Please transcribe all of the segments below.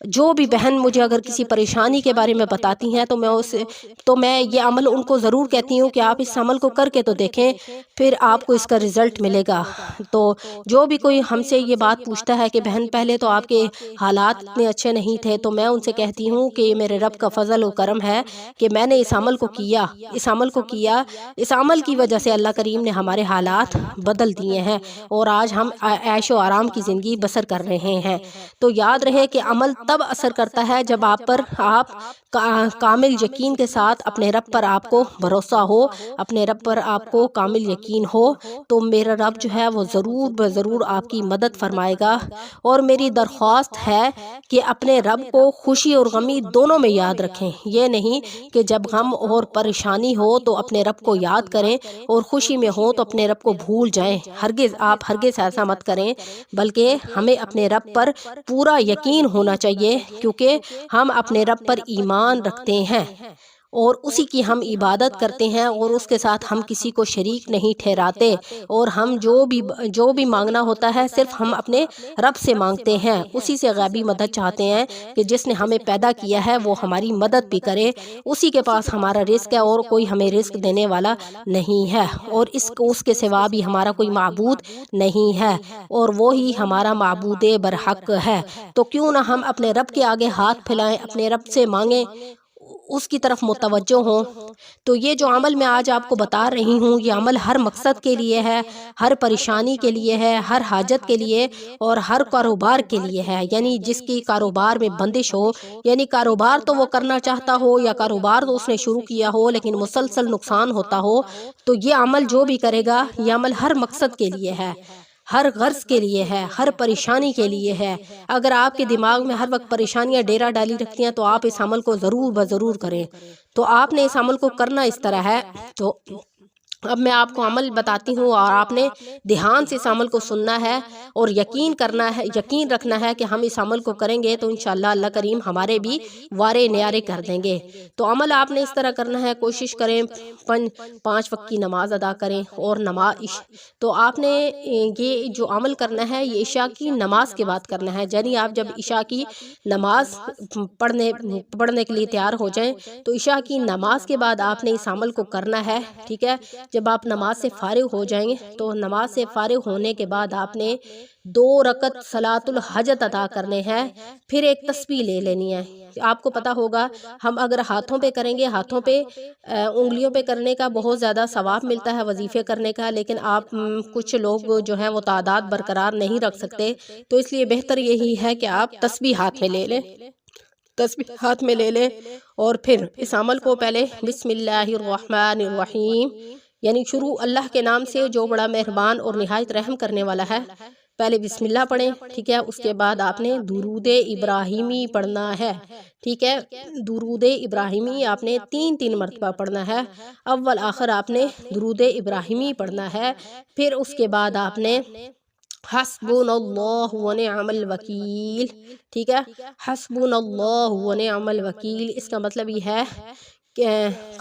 جو بھی بہن مجھے اگر کسی پریشانی کے بارے میں بتاتی ہیں تو میں یہ عمل ان کو ضرور کہتی ہوں کہ آپ اس عمل کو کر کے تو دیکھیں، پھر آپ کو اس کا رزلٹ ملے گا۔ تو جو بھی کوئی ہم سے یہ بات پوچھتا ہے کہ بہن پہلے تو آپ کے حالات اتنے اچھے نہیں تھے، تو میں ان سے کہتی ہوں کہ یہ میرے رب کا فضل و کرم ہے کہ میں نے اس عمل کو کیا، اس عمل کی وجہ سے اللہ کریم نے ہمارے حالات بدل دیے ہیں اور آج ہم عیش و آرام کی زندگی بسر کر رہے ہیں۔ تو یاد رہے کہ عمل تب اثر کرتا ہے جب آپ کامل یقین کے ساتھ اپنے رب پر آپ کو بھروسہ ہو، اپنے رب پر آپ کو کامل یقین ہو، تو میرا رب جو ہے وہ ضرور آپ کی مدد فرمائے گا۔ اور میری درخواست ہے کہ اپنے رب کو خوشی اور غمی دونوں میں یاد رکھیں، یہ نہیں کہ جب غم اور پریشانی ہو تو اپنے رب کو یاد کریں اور خوشی میں ہو تو اپنے رب کو بھول جائیں۔ ہرگز ایسا مت کریں، بلکہ ہمیں اپنے رب پر پورا یقین ہونا چاہیے، کیونکہ ہم اپنے رب پر ایمان رکھتے ہیں اور اسی کی ہم عبادت کرتے ہیں اور اس کے ساتھ ہم کسی کو شریک نہیں ٹھہراتے، اور ہم جو بھی مانگنا ہوتا ہے صرف ہم اپنے رب سے مانگتے ہیں، اسی سے غیبی مدد چاہتے ہیں کہ جس نے ہمیں پیدا کیا ہے وہ ہماری مدد بھی کرے، اسی کے پاس ہمارا رزق ہے اور کوئی ہمیں رزق دینے والا نہیں ہے، اور اس کے سوا بھی ہمارا کوئی معبود نہیں ہے، اور وہی ہمارا معبود برحق ہے۔ تو کیوں نہ ہم اپنے رب کے آگے ہاتھ پھیلائیں، اپنے رب سے مانگیں، اس کی طرف متوجہ ہوں۔ تو یہ جو عمل میں آج آپ کو بتا رہی ہوں، یہ عمل ہر مقصد کے لیے ہے، ہر پریشانی کے لیے ہے، ہر حاجت کے لیے اور ہر کاروبار کے لیے ہے۔ یعنی جس کی کاروبار میں بندش ہو، یعنی کاروبار تو وہ کرنا چاہتا ہو یا کاروبار تو اس نے شروع کیا ہو لیکن مسلسل نقصان ہوتا ہو، تو یہ عمل جو بھی کرے گا، یہ عمل ہر مقصد کے لیے ہے، ہر غرض کے لیے ہے، ہر پریشانی کے لیے ہے۔ اگر آپ کے دماغ میں ہر وقت پریشانیاں ڈیرا ڈالی رکھتی ہیں تو آپ اس عمل کو ضرور کریں۔ تو آپ نے اس عمل کو کرنا اس طرح ہے۔ تو اب میں آپ کو عمل بتاتی ہوں اور آپ نے دھیان سے اس عمل کو سننا ہے اور یقین رکھنا ہے کہ ہم اس عمل کو کریں گے تو انشاءاللہ اللہ کریم ہمارے بھی وارے نیارے کر دیں گے۔ تو عمل آپ نے اس طرح کرنا ہے، کوشش کریں 5 وقت کی نماز ادا کریں، اور تو آپ نے یہ جو عمل کرنا ہے یہ عشاء کی نماز کے بعد کرنا ہے۔ یعنی آپ جب عشاء کی نماز پڑھنے کے لیے تیار ہو جائیں تو عشاء کی نماز کے بعد آپ نے اس عمل کو کرنا ہے، ٹھیک ہے۔ جب آپ نماز سے فارغ ہو جائیں گے تو نماز سے فارغ ہونے کے بعد آپ نے 2 رکعت صلاۃ الحاجت ادا کرنے ہیں، پھر ایک تسبیح لے لینی ہے۔ آپ کو پتا ہوگا ہم اگر ہاتھوں پہ کریں گے، ہاتھوں پہ انگلیوں پہ کرنے کا بہت زیادہ ثواب ملتا ہے وظیفے کرنے کا، لیکن آپ کچھ لوگ جو ہیں وہ تعداد برقرار نہیں رکھ سکتے، تو اس لیے بہتر یہی ہے کہ آپ تسبیح ہاتھ میں لے لیں اور پھر اس عمل کو پہلے بسم اللہ الرحمن الرحیم، یعنی شروع اللہ کے نام سے جو بڑا مہربان اور نہایت رحم کرنے والا ہے، پہلے بسم اللہ پڑھیں، ٹھیک ہے۔ اس کے بعد آپ نے درود ابراہیمی پڑھنا ہے، ٹھیک ہے۔ درود ابراہیمی آپ نے 3 مرتبہ پڑھنا ہے، اول آخر آپ نے درود ابراہیمی پڑھنا ہے۔ پھر اس کے بعد آپ نے حسبنا اللہ ونعم الوکیل، ٹھیک ہے۔ حسبنا اللہ ونعم الوکیل، اس کا مطلب یہ ہے کہ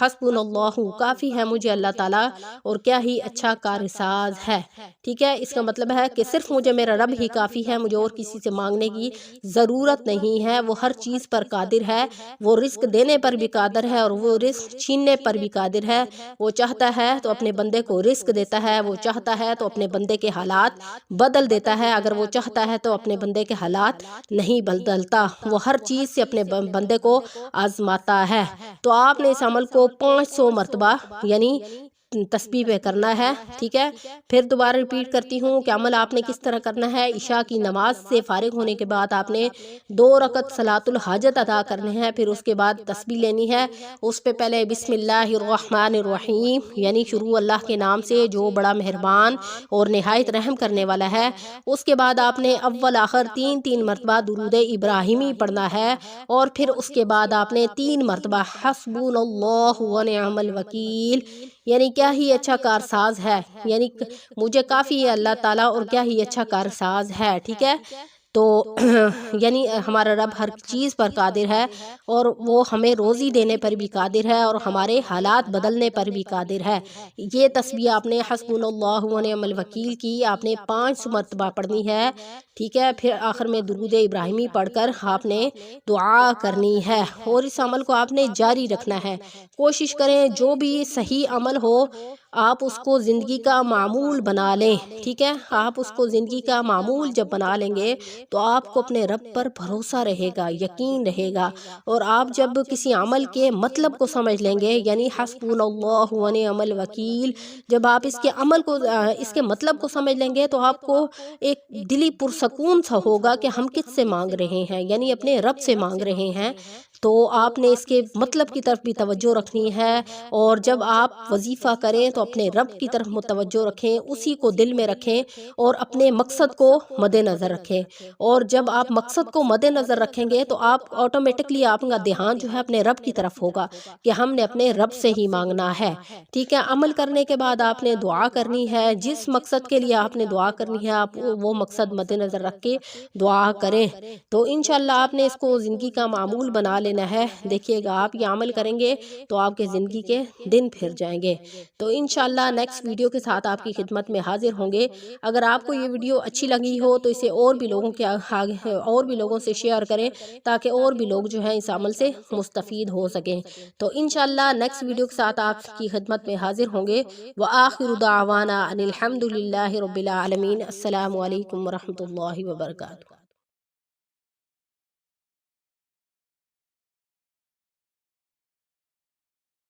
حسبنا اللہ کافی ہے مجھے اللہ تعالیٰ اور کیا ہی اچھا کارساز ہے، ٹھیک ہے۔ اس کا مطلب ہے کہ صرف مجھے میرا رب ہی کافی ہے، مجھے اور کسی سے مانگنے کی ضرورت نہیں ہے۔ وہ ہر چیز پر قادر ہے، وہ رزق دینے پر بھی قادر ہے اور وہ رزق چھیننے پر بھی قادر ہے۔ وہ چاہتا ہے تو اپنے بندے کو رزق دیتا ہے، وہ چاہتا ہے تو اپنے بندے کے حالات بدل دیتا ہے، اگر وہ چاہتا ہے تو اپنے بندے کے حالات نہیں بدلتا، وہ ہر چیز سے اپنے بندے کو آزماتا ہے۔ تو آپ نے اس عمل کو 500 مرتبہ یعنی تسبیح پہ کرنا ہے، ٹھیک ہے۔ پھر دوبارہ ریپیٹ کرتی ہوں کہ عمل آپ نے کس طرح کرنا ہے۔ عشاء کی نماز سے فارغ ہونے کے بعد آپ نے 2 رکعت صلاۃ الحاجت ادا کرنے ہیں، پھر اس کے بعد تسبیح لینی ہے۔ اس پہ پہلے بسم اللہ الرحمن الرحیم، یعنی شروع اللہ کے نام سے جو بڑا مہربان اور نہایت رحم کرنے والا ہے۔ اس کے بعد آپ نے اول آخر 3 مرتبہ درود ابراہیمی پڑھنا ہے، اور پھر اس کے بعد آپ نے 3 مرتبہ حسبنا اللہ ونعم الوکیل، یعنی کیا ہی اچھا کارساز ہے، یعنی مجھے کافی ہے اللہ تعالیٰ اور کیا ہی اچھا کارساز ہے، ٹھیک ہے۔ تو یعنی ہمارا رب ہر چیز پر قادر ہے، اور وہ ہمیں روزی دینے پر بھی قادر ہے اور ہمارے حالات بدلنے پر بھی قادر ہے۔ یہ تسبیح آپ نے حسبنا اللہ و نعم الوکیل کی آپ نے 5 مرتبہ پڑھنی ہے، ٹھیک ہے۔ پھر آخر میں درود ابراہیمی پڑھ کر آپ نے دعا کرنی ہے، اور اس عمل کو آپ نے جاری رکھنا ہے۔ کوشش کریں جو بھی صحیح عمل ہو آپ اس کو زندگی کا معمول بنا لیں، ٹھیک ہے۔ آپ اس کو زندگی کا معمول جب بنا لیں گے تو آپ کو اپنے رب پر بھروسہ رہے گا، یقین رہے گا، اور آپ جب کسی عمل کے مطلب کو سمجھ لیں گے، یعنی حسبنا اللہ و نعم الوکیل، جب آپ اس کے عمل کو اس کے مطلب کو سمجھ لیں گے تو آپ کو ایک دلی پرسکون سا ہوگا کہ ہم کس سے مانگ رہے ہیں، یعنی اپنے رب سے مانگ رہے ہیں۔ تو آپ نے اس کے مطلب کی طرف بھی توجہ رکھنی ہے، اور جب آپ وظیفہ کریں تو اپنے رب کی طرف متوجہ رکھیں، اسی کو دل میں رکھیں اور اپنے مقصد کو مد نظر رکھیں۔ اور جب آپ مقصد کو مد نظر رکھیں گے تو آپ آٹومیٹکلی آپ کا دھیان جو ہے اپنے رب کی طرف ہوگا کہ ہم نے اپنے رب سے ہی مانگنا ہے، ٹھیک ہے۔ عمل کرنے کے بعد آپ نے دعا کرنی ہے، جس مقصد کے لیے آپ نے دعا کرنی ہے آپ وہ مقصد مد نظر رکھ کے دعا کریں، تو انشاءاللہ آپ نے اس کو زندگی کا معمول بنا لینا ہے۔ دیکھیے گا آپ یہ عمل کریں گے تو آپ کے زندگی کے دن پھر جائیں گے۔ تو انشاءاللہ نیکسٹ ویڈیو کے ساتھ آپ کی خدمت میں حاضر ہوں گے۔ اگر آپ کو یہ ویڈیو اچھی لگی ہو تو اسے اور بھی لوگوں سے شیئر کریں تاکہ اور بھی لوگ جو ہیں اس عمل سے مستفید ہو سکیں۔ تو انشاءاللہ نیکسٹ ویڈیو کے ساتھ آپ کی خدمت میں حاضر ہوں گے۔ وآخر دعوانا ان الحمد للہ رب العالمین۔ السلام علیکم ورحمۃ اللہ وبرکاتہ۔